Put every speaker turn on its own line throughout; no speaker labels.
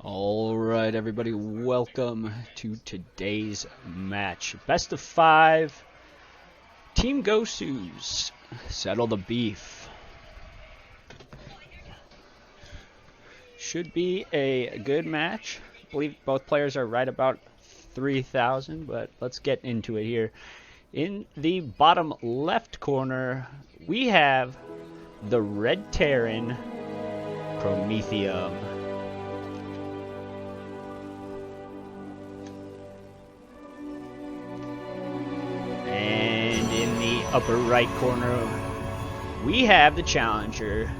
All right, everybody, welcome to today's match. Best of 5, Team GOSU's Settle the Beef. Should be a good match. I believe both players are right about 3,000, but let's get into it here. In the bottom left corner, we have the Red Terran PR0METH1UM. And in the upper right corner, we have the challenger,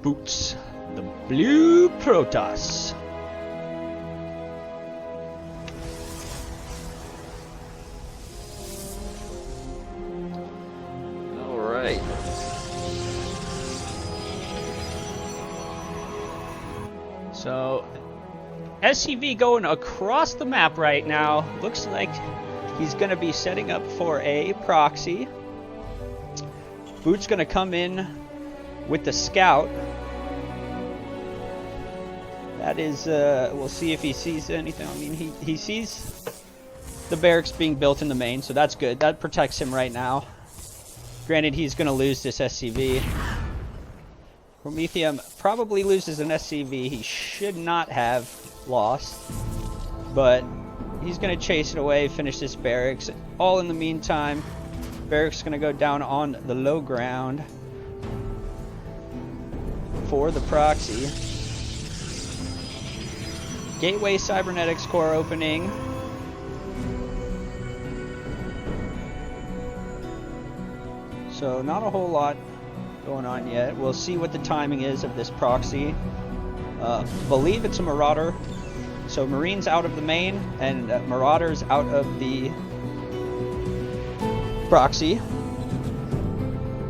Boots, the Blue Protoss. All right. So, SCV going across the map right now. Looks like he's going to be setting up for a proxy. Boot's going to come in with the scout. That is, we'll see if he sees anything. I mean, he sees the barracks being built in the main, so that's good. That protects him right now. Granted, he's going to lose this SCV. PR0METH1UM probably loses an SCV. He should not have lost, but he's going to chase it away, finish this barracks. All in the meantime, barracks is going to go down on the low ground for the proxy. Gateway Cybernetics core opening. So not a whole lot going on yet. We'll see what the timing is of this proxy. Believe it's a Marauder. So Marines out of the main and Marauders out of the proxy.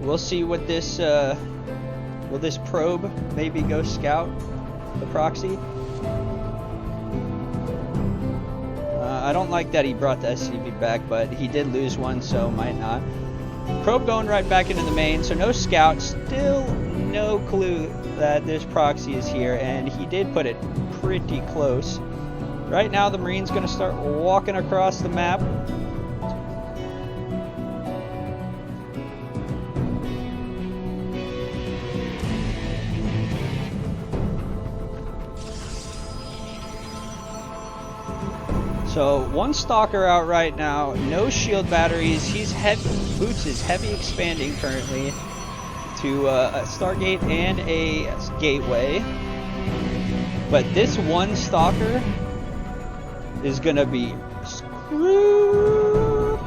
We'll see what this will this probe maybe go scout the proxy. I don't like that he brought the SCV back, but he did lose one, so might not. Probe going right back into the main, so no scout. Still no clue that this proxy is here, and he did put it pretty close. Right now, the Marine's going to start walking across the map. So, one Stalker out right now, no shield batteries. He's heavy. Boots is heavy expanding currently to a Stargate and a Gateway. But this one Stalker is gonna be screwed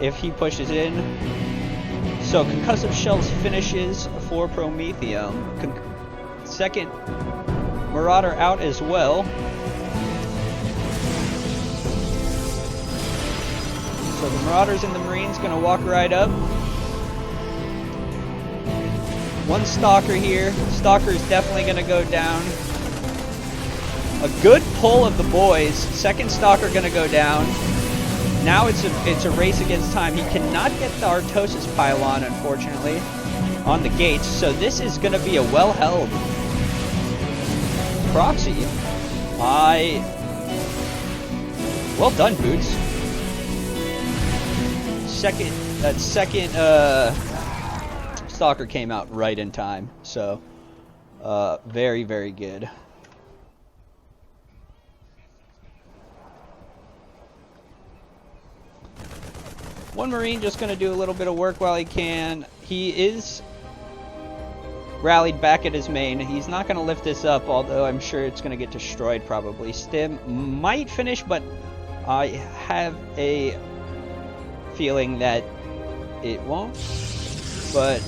if he pushes in. So concussive shells finishes for PR0METH1UM. Second Marauder out as well. So the Marauders and the Marines gonna walk right up. One Stalker here. Stalker is definitely gonna go down. A good pull of the boys. Second Stalker gonna go down. Now it's a race against time. He cannot get the Artosis pylon, unfortunately, on the gates. So this is gonna be a well-held proxy. Well done, Boots. That second Stalker came out right in time. So very, very good. One Marine just going to do a little bit of work while he can. He is rallied back at his main. He's not going to lift this up, although I'm sure it's going to get destroyed probably. Stim might finish, but I have a feeling that it won't. But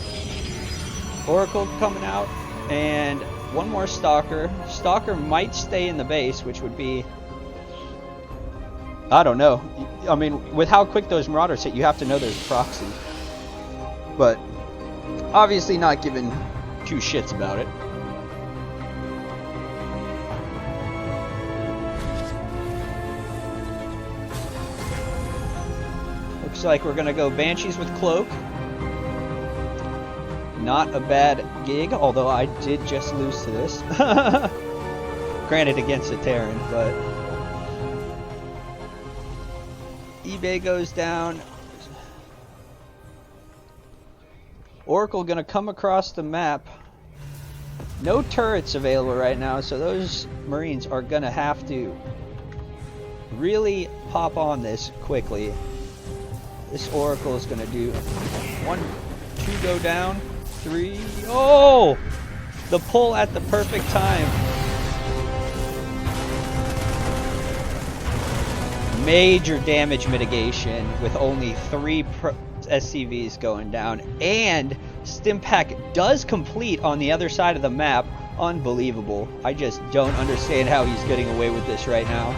Oracle coming out, and one more Stalker. Stalker might stay in the base, which would be, I don't know. I mean, with how quick those Marauders hit, you have to know there's a proxy. But obviously not giving two shits about it. Looks like we're going to go Banshees with Cloak. Not a bad gig, although I did just lose to this. Granted, against a Terran, but eBay goes down. Oracle gonna come across the map. No turrets available right now, so those Marines are gonna have to really pop on this quickly. This Oracle is gonna do 1, 2 go down, 3. Oh! The pull at the perfect time. Major damage mitigation with only 3 SCVs going down, and Stimpack does complete on the other side of the map. Unbelievable. I just don't understand how he's getting away with this right now.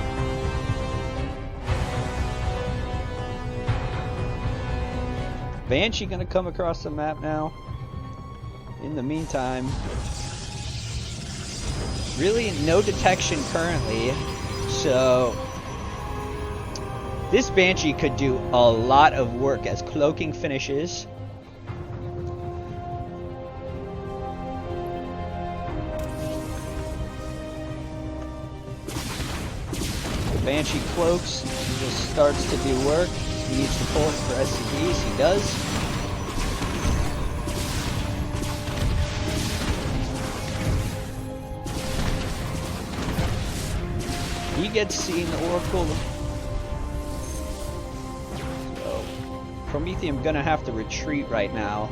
Banshee gonna come across the map now. In the meantime, really no detection currently, so this Banshee could do a lot of work as cloaking finishes. The Banshee cloaks, just starts to do work. He needs to pull it for SCVs, he does. He gets seen, the Oracle. Promethium gonna have to retreat right now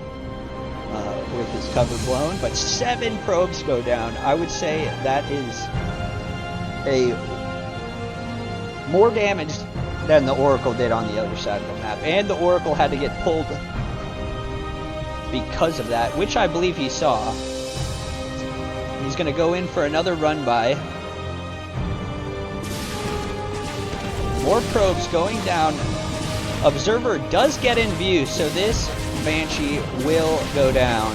with his cover blown, but 7 probes go down. I would say that is a more damage than the Oracle did on the other side of the map, and the Oracle had to get pulled because of that, which I believe he saw. He's gonna go in for another run by. More probes going down. Observer does get in view, so this Banshee will go down.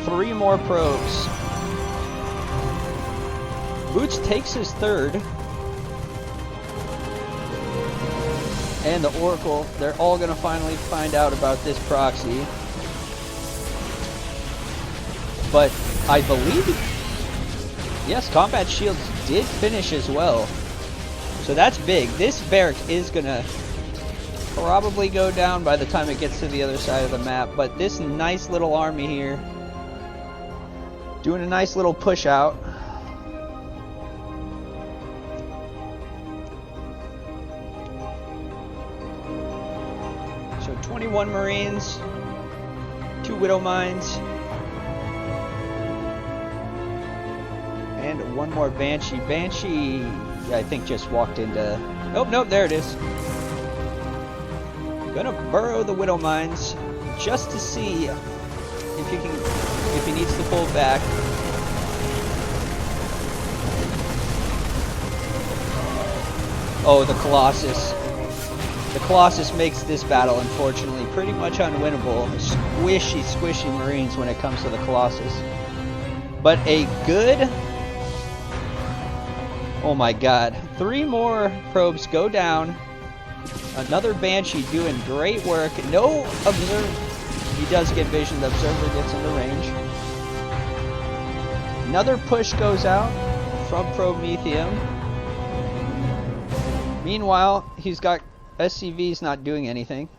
3 more probes. Boots takes his 3rd. And the Oracle, they're all going to finally find out about this proxy. But I believe, yes, combat shields did finish as well. So that's big. This barrack is gonna probably go down by the time it gets to the other side of the map, but this nice little army here doing a nice little push out. So 21 Marines, 2 Widow Mines, and 1 more Banshee. Banshee, I think, just walked into... Oh, nope, there it is. Gonna burrow the Widow Mines just to see if he needs to pull back. Oh, the Colossus. The Colossus makes this battle, unfortunately, pretty much unwinnable. Squishy, squishy Marines when it comes to the Colossus. But a good... Oh my god. 3 more probes go down. Another Banshee doing great work. No Observer. He does get vision. The Observer gets into range. Another push goes out from Promethium. Meanwhile, he's got SCVs not doing anything.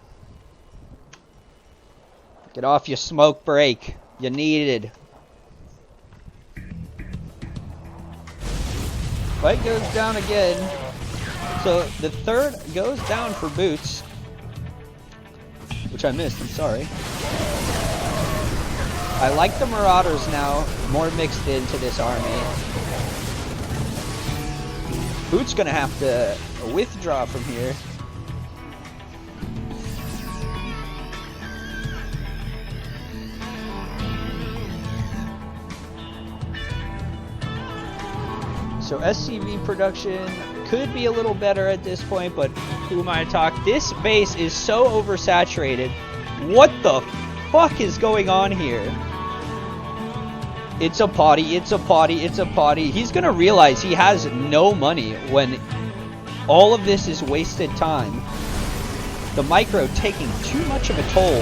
Get off your smoke break. You needed. Fight goes down again. So the 3rd goes down for Boots. Which I missed, I'm sorry. I like the Marauders now more mixed into this army. Boots gonna have to withdraw from here. So SCV production could be a little better at this point, but who am I to talk? This base is so oversaturated. What the fuck is going on here? It's a potty, it's a potty, it's a potty. He's gonna realize he has no money when all of this is wasted time. The micro taking too much of a toll.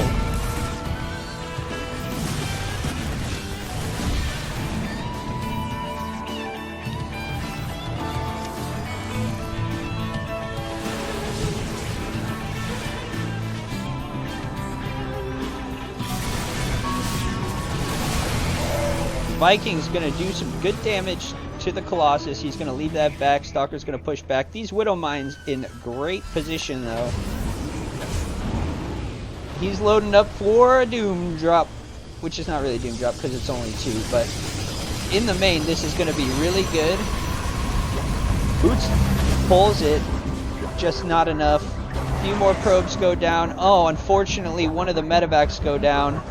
Viking's going to do some good damage to the Colossus. He's going to leave that back. Stalker's going to push back. These Widow Mines in great position, though. He's loading up for a Doom Drop, which is not really a Doom Drop because it's only 2, but in the main, this is going to be really good. Boots pulls it, just not enough. A few more probes go down. Oh, unfortunately, one of the medevacs go down.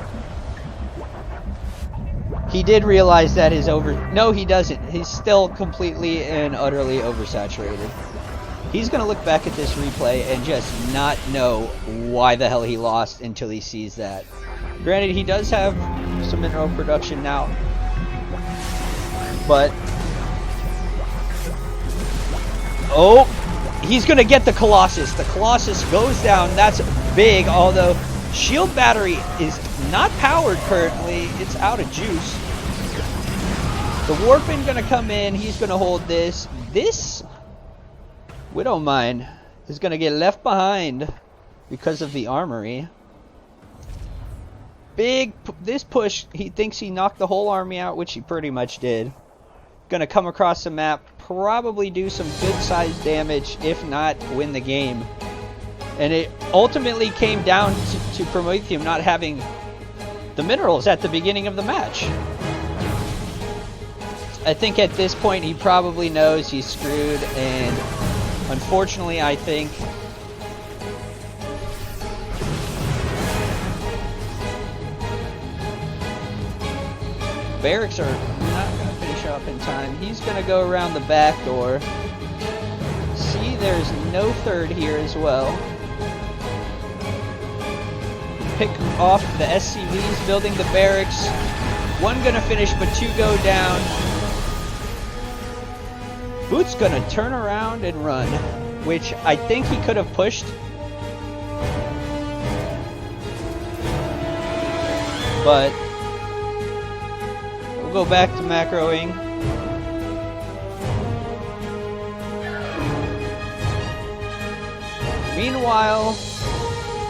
He did realize that is over. No, he doesn't. He's still completely and utterly oversaturated. He's going to look back at this replay and just not know why the hell he lost until he sees that. Granted, he does have some mineral production now, but oh, he's going to get the Colossus. The Colossus goes down. That's big, although shield battery is not powered currently. It's out of juice. The Warpin going to come in. He's going to hold this. This Widow Mine is going to get left behind because of the armory. This push, he thinks he knocked the whole army out, which he pretty much did. Going to come across the map, probably do some good sized damage, if not win the game. And it ultimately came down to Prometheum not having the minerals at the beginning of the match. I think at this point he probably knows he's screwed, and unfortunately I think barracks are not going to finish up in time. He's going to go around the back door. See, there's no third here as well. Pick off the SCVs, building the barracks. One going to finish, but 2 go down. Boots going to turn around and run, which I think he could have pushed. But we'll go back to macroing. Meanwhile,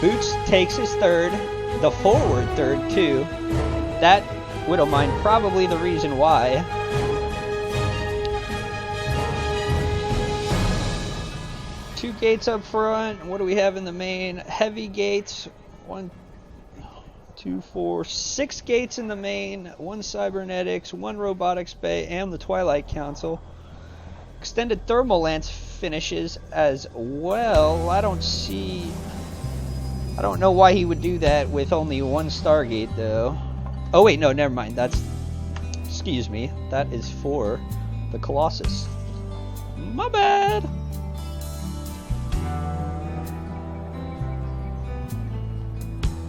Boots takes his third, the forward third too. That Widow Mine probably the reason why. Two gates up front. What do we have in the main? Heavy gates. 1, 2, 4, 6 gates in the main. 1 cybernetics, 1 robotics bay, and the Twilight Council. Extended thermal lance finishes as well. I don't know why he would do that with only 1 Stargate though. Oh wait, no, never mind. Excuse me. That is for the Colossus. My bad.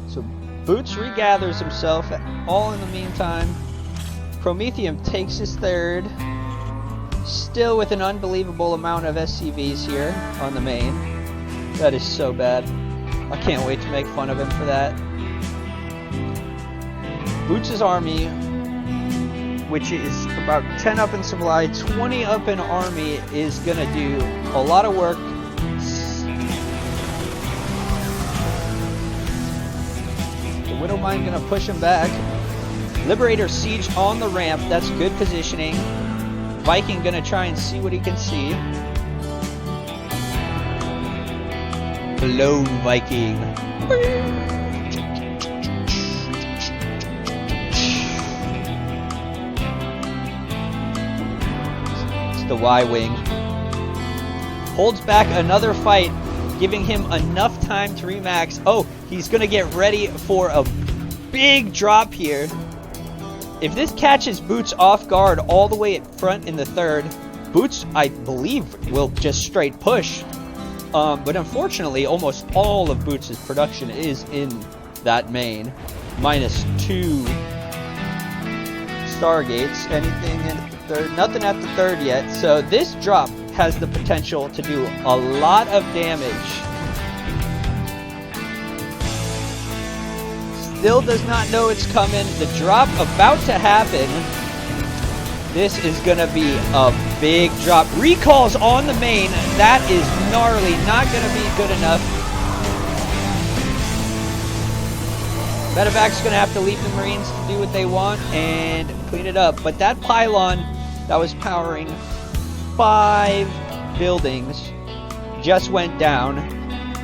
So Boots regathers himself, all in the meantime. Prometheum takes his third, still with an unbelievable amount of SCVs here on the main. That is so bad. I can't wait to make fun of him for that. Boots' army, which is about 10 up in supply, 20 up in army, is going to do a lot of work. Widow Mine gonna push him back. Liberator siege on the ramp. That's good positioning. Viking gonna try and see what he can see. Blown Viking. It's the Y-Wing. Holds back another fight, giving him enough time to remax. Oh, he's going to get ready for a big drop here. If this catches Boots off guard all the way at front in the third, Boots, I believe, will just straight push. But unfortunately, almost all of Boots' production is in that main. Minus 2 Stargates. Anything in the third? Nothing at the third yet. So this drop has the potential to do a lot of damage. Still does not know it's coming. The drop about to happen. This is gonna be a big drop. Recalls on the main. That is gnarly. Not gonna be good enough. Medevac's going to have to leave the Marines to do what they want and clean it up. But that pylon that was powering 5 buildings just went down.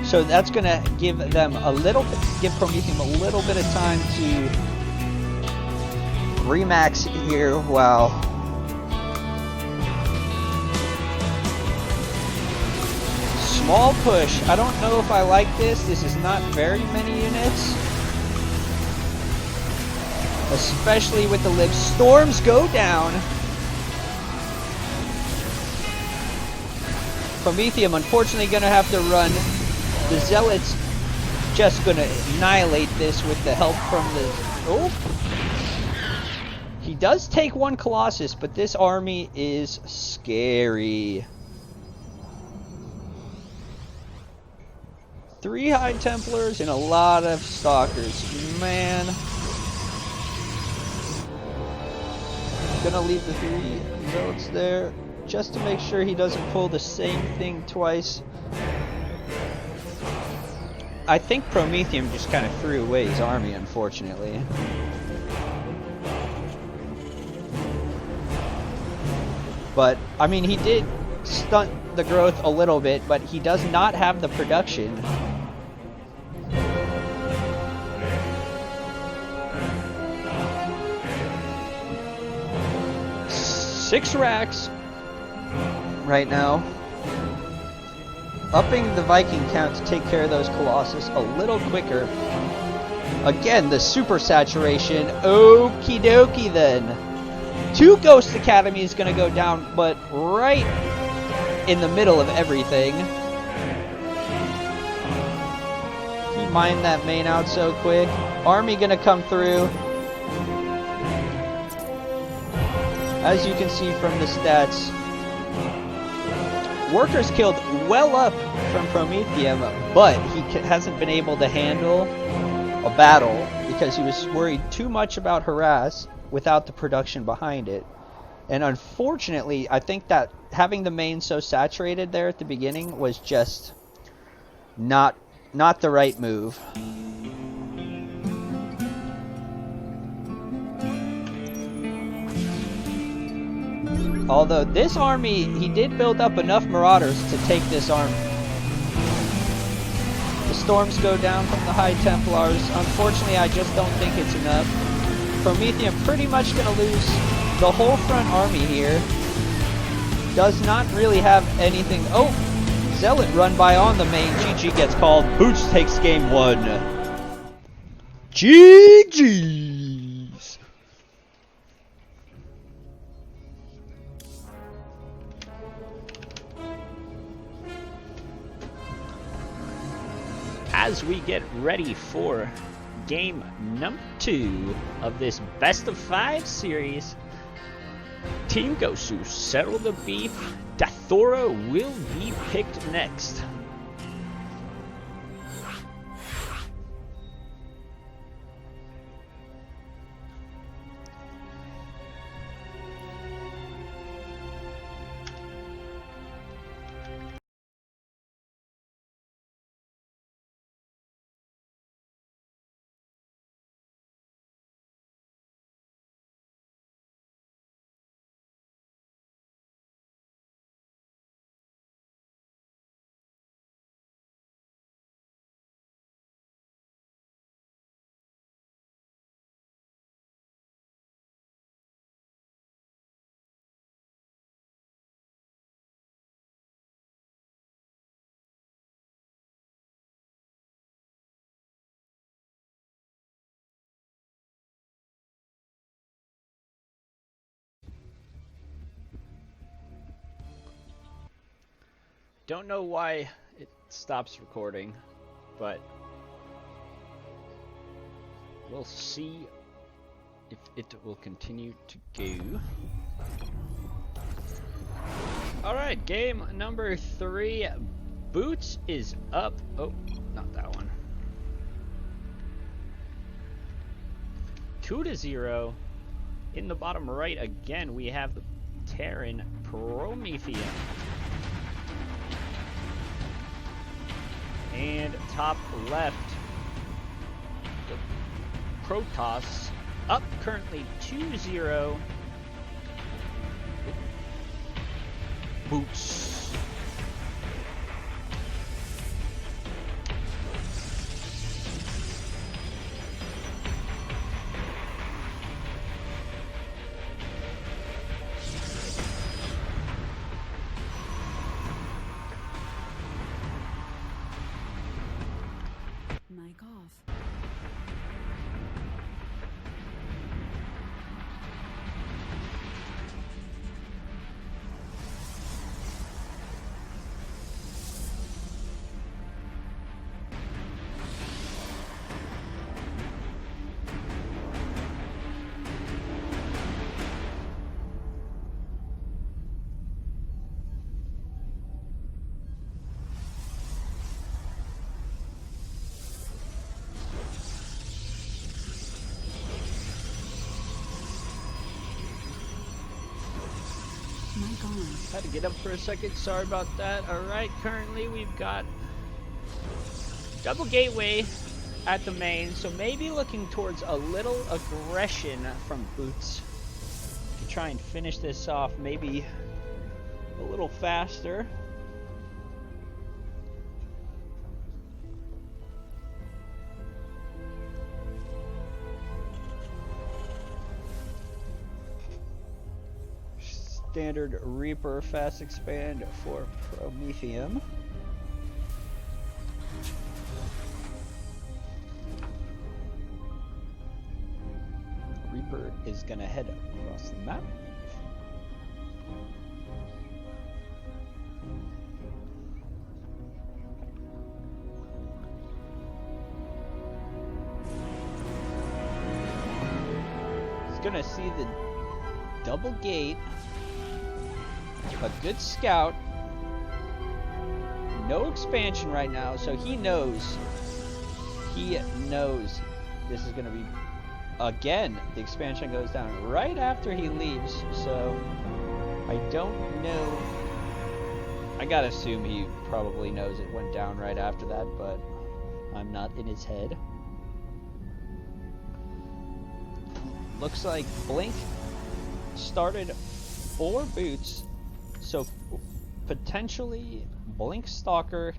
So that's going to give them a little bit, give Prometheum a little bit of time to remax here while small push. I don't know if I like this. This is not very many units. Especially with the live storms go down. Prometheum unfortunately going to have to run. The Zealots just going to annihilate this with the help from the... Oh! He does take 1 Colossus, but this army is scary. 3 High Templars and a lot of Stalkers. Man. Gonna leave the 3 Zealots there just to make sure he doesn't pull the same thing twice. I think Prometheum just kind of threw away his army, unfortunately. But, I mean, he did stunt the growth a little bit, but he does not have the production. Six racks right now. Upping the Viking count to take care of those Colossus a little quicker. Again, the super saturation. Okie dokie then. 2 Ghost Academy is going to go down, but right in the middle of everything. He mined that main out so quick. Army going to come through. As you can see from the stats, Workers killed well up from Prometheum, but he hasn't been able to handle a battle because he was worried too much about harass without the production behind it. And unfortunately, I think that having the main so saturated there at the beginning was just not the right move. Although this army, he did build up enough Marauders to take this army. The storms go down from the High Templars. Unfortunately, I just don't think it's enough. Prometheum pretty much going to lose the whole front army here. Does not really have anything. Oh, Zealot run by on the main. GG gets called. Boots takes game 1. GG's. As we get ready for game number 2 of this best of 5 series, Team GOSU Settle the Beef. Dathora will be picked next. Don't know why it stops recording, but we'll see if it will continue to go. Alright, game number 3. Boots is up. Oh, not that one. 2-0. In the bottom right again, we have the Terran Prometheum. And top left, Protoss up currently 2-0. Boots.
Mic off. Mic on.
Had to get up for a second. Sorry about that. All right, currently we've got double gateway at the main, so maybe looking towards a little aggression from Boots to try and finish this off maybe a little faster. Standard Reaper fast expand for PR0METH1UM. Reaper is gonna head across the map. He's gonna see the double gate. A good scout. No expansion right now, so he knows. He knows this is going to be... Again, the expansion goes down right after he leaves, so I don't know. I gotta assume he probably knows it went down right after that, but I'm not in his head. Looks like Blink started for Boots. So, potentially, Blink Stalker.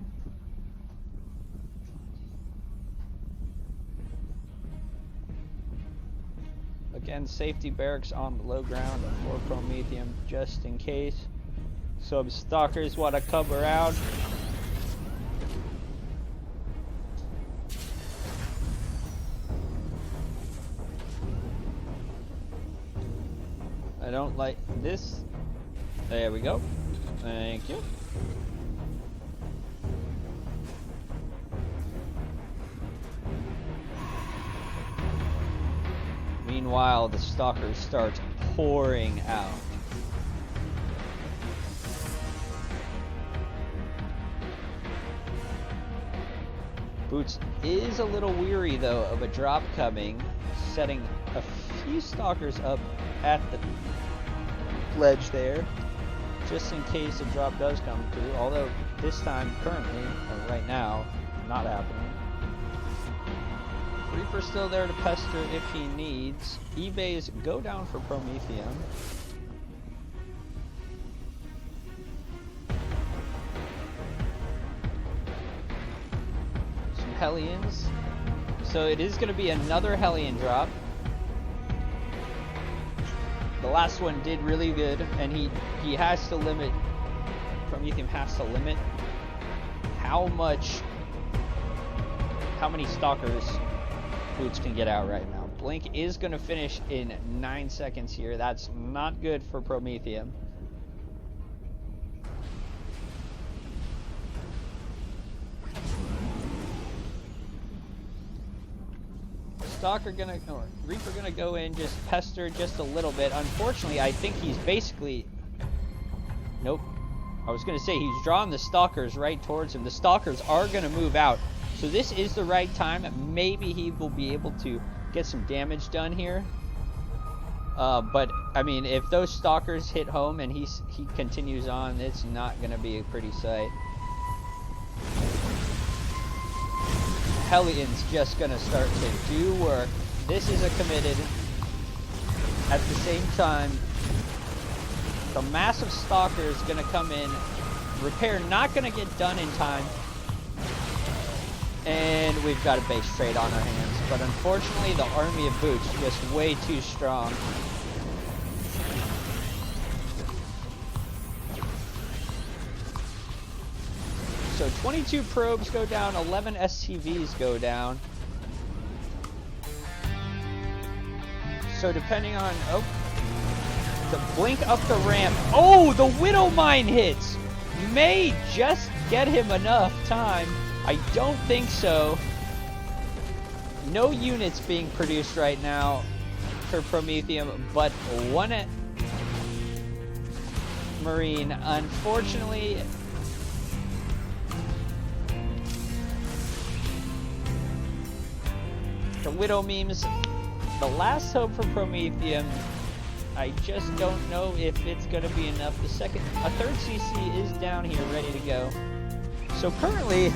Again, safety barracks on the low ground for PR0METH1UM, just in case. Some stalkers want to come around. I don't like this. There we go. Thank you. Meanwhile, the stalker starts pouring out. Boots is a little weary though of a drop coming, setting a few stalkers up at the ledge there, just in case a drop does come through, although this time, currently, or right now, not happening. Reaper's still there to pester if he needs. eBays go down for PR0METH1UM. Some Hellions. So it is going to be another Hellion drop. The last one did really good, and he has to limit, PR0METH1UM has to limit how many stalkers Boots can get out right now. Blink is going to finish in 9 seconds here. That's not good for PR0METH1UM. Stalker gonna, or Reaper gonna go in, just pester just a little bit. Unfortunately, I think he's basically... Nope. I was gonna say, he's drawing the stalkers right towards him. The stalkers are gonna move out. So this is the right time. Maybe he will be able to get some damage done here. But, I mean, if those stalkers hit home and he continues on, it's not gonna be a pretty sight. Hellion's just gonna start to do work. this is a committed. At the same time, the massive stalker is going to come in. Repair not going to get done in time. And we've got a base trade on our hands. But unfortunately, the army of boots is just way too strong. So 22 probes go down, 11 SCVs go down. So depending on, oh, the blink up the ramp. Oh, the Widow Mine hits! May just get him enough time. I don't think so. No units being produced right now for Promethium, but one Marine. Unfortunately, the Widow memes, the last hope for Promethium. I just don't know if it's going to be enough. A third CC is down here ready to go. So currently,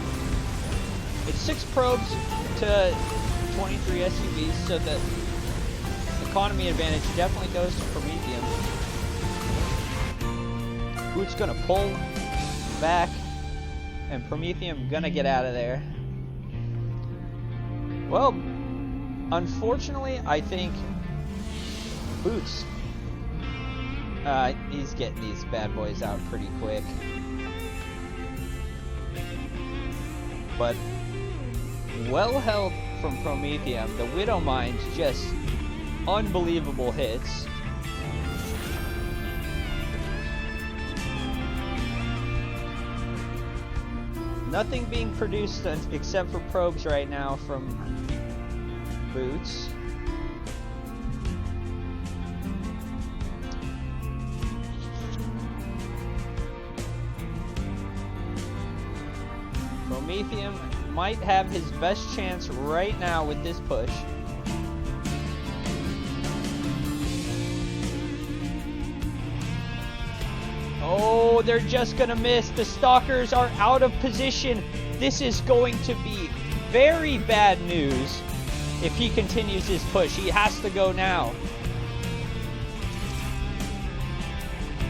it's 6 probes to 23 SUVs, so the economy advantage definitely goes to Promethium. Boot's going to pull back, and Promethium going to get out of there. Well, unfortunately, I think Boots, he's getting these bad boys out pretty quick. But well held from Promethium. The Widow Mines just unbelievable hits. Nothing being produced except for probes right now from Boots. Promethium might have his best chance right now with this push. Oh, they're just gonna miss. The stalkers are out of position. This is going to be very bad news if he continues his push. He has to go now.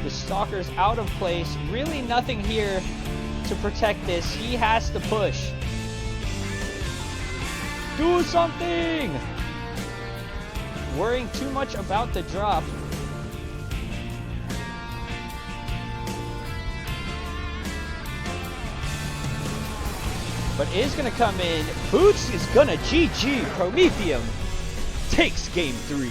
The stalker's out of place. Really nothing here to protect this. He has to push. Do something! Worrying too much about the drop. But is gonna come in. Boots is gonna GG. Promethium takes game 3.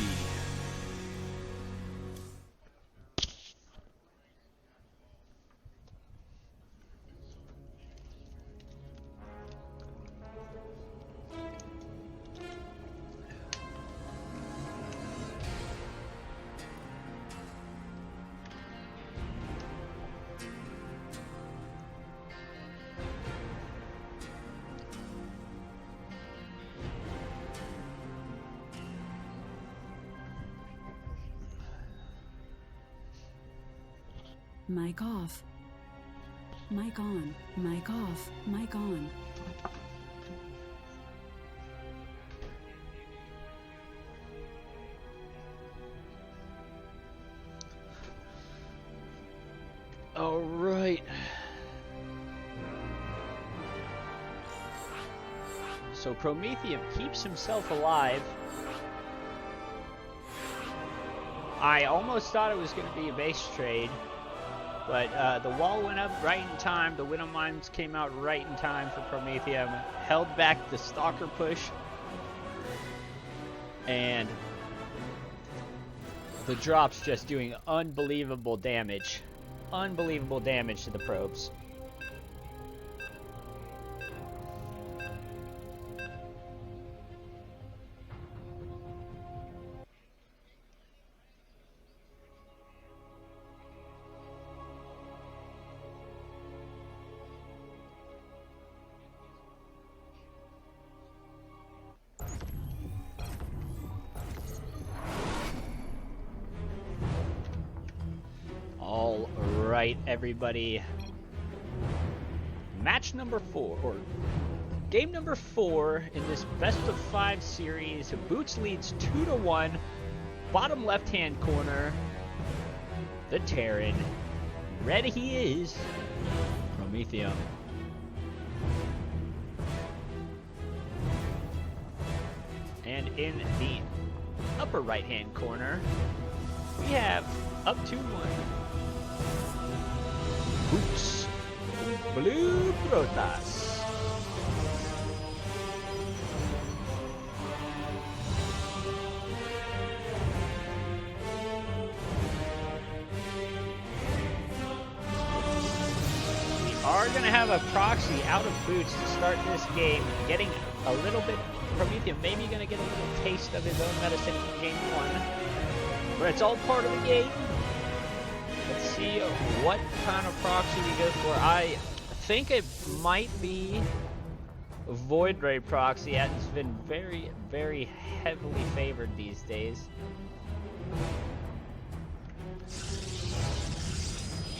Mic off. Mic on. Mic off. Mic on.
All right. So Promethium keeps himself alive. I almost thought it was going to be a base trade. But the wall went up right in time. The Widow Mines came out right in time for Promethium. Held back the Stalker push. And the drop's just doing unbelievable damage. Unbelievable damage to the probes. Right, everybody. Match number 4, or Game number 4 in this best of 5 series. Boots leads 2-1. Bottom left-hand corner, the Terran. Red he is. PM0METH1UM. And in the upper right-hand corner, we have up 2-1. Boots. Blue Protas. Are going to have a proxy out of Boots to start this game, getting a little bit, PM0METH1UM maybe going to get a little taste of his own medicine in game 1, but it's all part of the game. Let's see what kind of proxy we go for. I think it might be a Void Ray proxy, as it's been very, very heavily favored these days.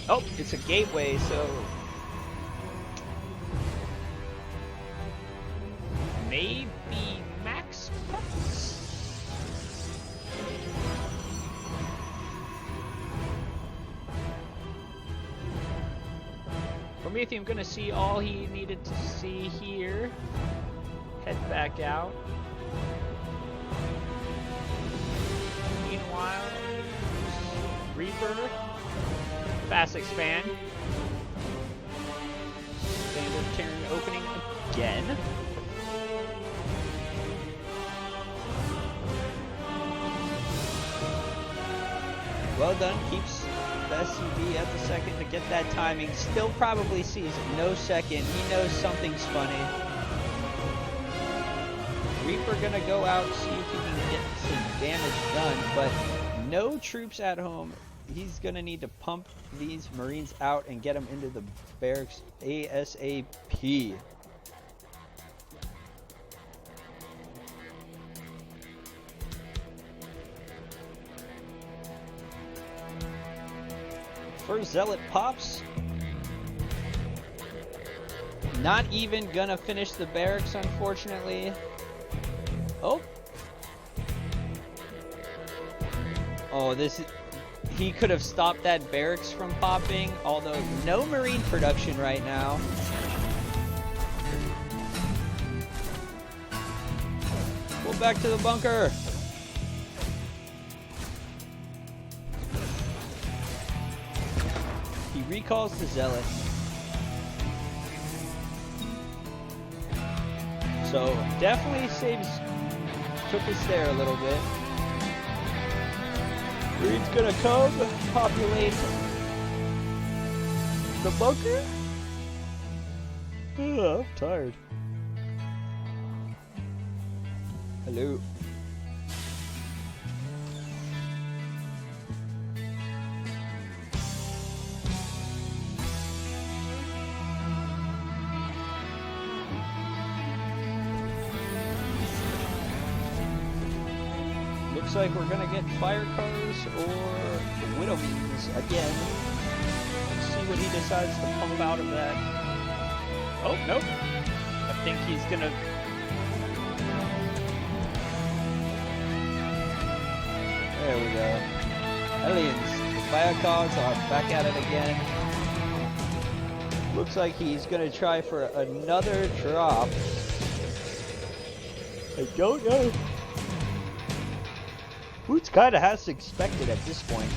Oh, it's a gateway, so maybe max pets? PM0METH1UM gonna see all he needed to see here. Head back out. Meanwhile, Reaper, fast expand. Standard Terran opening again. Well done, keeps the SCV at the second to get that timing. Still probably sees no second. He knows something's funny. Reaper gonna go out, see if he can get some damage done, but no troops at home. He's gonna need to pump these Marines out and get them into the barracks ASAP. First Zealot pops. Not even gonna finish the barracks, unfortunately. Oh. Oh, he could have stopped that barracks from popping, although no Marine production right now. Pull back to the bunker. He recalls the Zealot. So definitely took us there a little bit. Marine's gonna come, populate the bunker. I'm tired. Hello. Looks like we're gonna get fire cars or widow beams again. Let's see what he decides to pump out of that. Oh, nope. I think he's gonna... There we go. Aliens, the fire cars are back at it again. Looks like he's gonna try for another drop. I don't know. Boots kinda has to expect it at this point.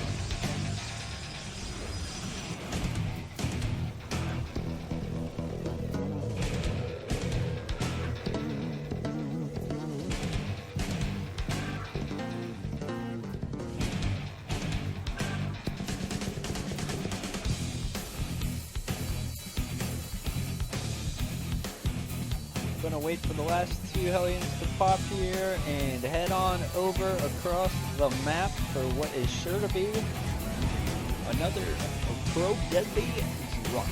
Gonna wait for the last two Hellions to pop here and head on over across the map for what is sure to be another pro-deadly drop.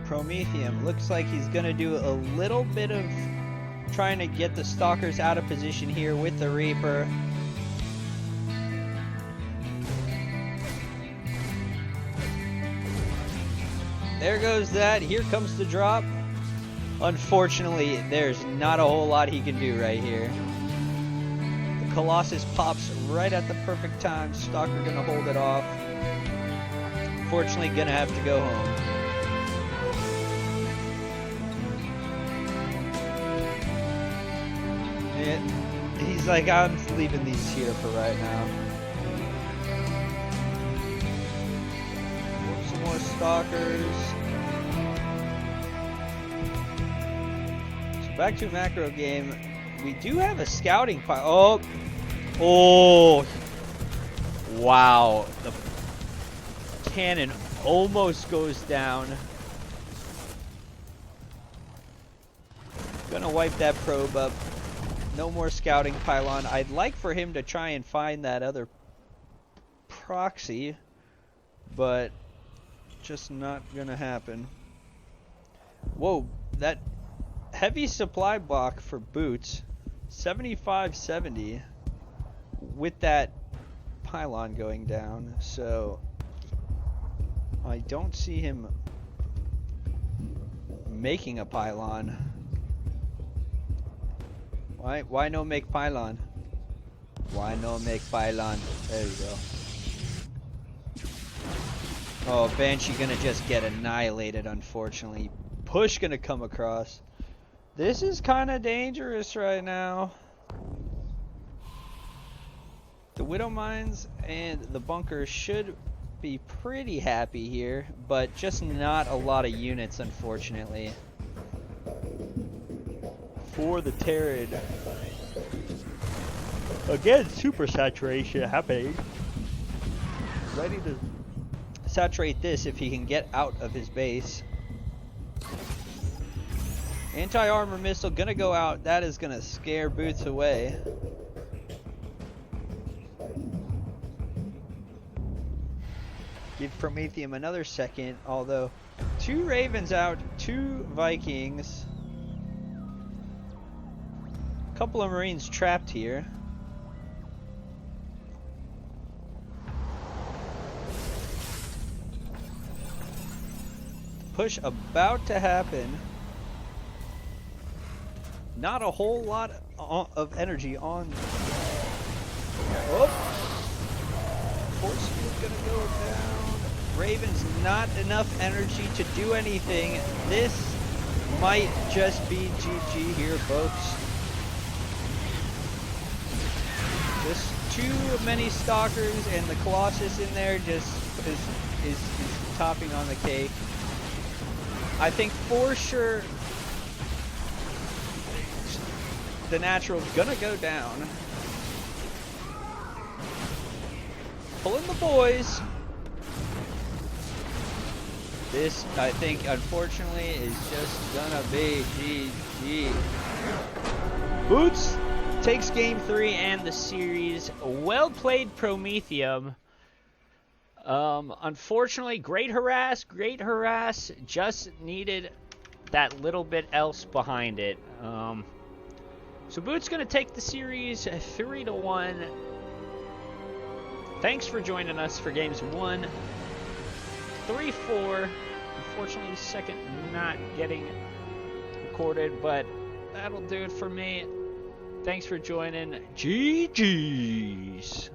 Promethium looks like he's gonna do a little bit of trying to get the stalkers out of position here with the Reaper. There goes that. Here comes the drop. Unfortunately, there's not a whole lot he can do right here. The Colossus pops right at the perfect time. Stalker gonna hold it off. Unfortunately, gonna have to go home. And he's like, I'm leaving these here for right now. Some more stalkers. So back to macro game. We do have a scouting pile. Oh, wow! The cannon almost goes down. Gonna wipe that probe up. No more scouting pylon. I'd like for him to try and find that other proxy, but just not gonna happen. Whoa, that heavy supply block for boots, 75-70 with that pylon going down, so I don't see him making a pylon. Why no make pylon? Why no make pylon? There you go. Oh, Banshee gonna just get annihilated, unfortunately. Push gonna come across. This is kind of dangerous right now. The Widow Mines and the bunker should be pretty happy here, but just not a lot of units, unfortunately. For the Terran. Again, super saturation happening. Ready to saturate this if he can get out of his base. Anti-armor missile gonna go out. That is gonna scare Boots away. Give Promethium another second, although 2 Ravens out, 2 Vikings. Couple of Marines trapped here. Push about to happen. Not a whole lot of energy on. Oh! Force field gonna go down. Raven's not enough energy to do anything. This might just be GG here, folks. Just too many stalkers, and the Colossus in there just is topping on the cake. I think for sure the Natural's gonna go down. Pulling the boys. This, I think, unfortunately, is just gonna be GG.
Boots takes game 3 and the series. Well played, Promethium. Unfortunately, great harass. Just needed that little bit else behind it. So Boots gonna take the series 3-1. Thanks for joining us for games 1, 3, 4. Unfortunately, second not getting recorded, but that'll do it for me. Thanks for joining. GG's.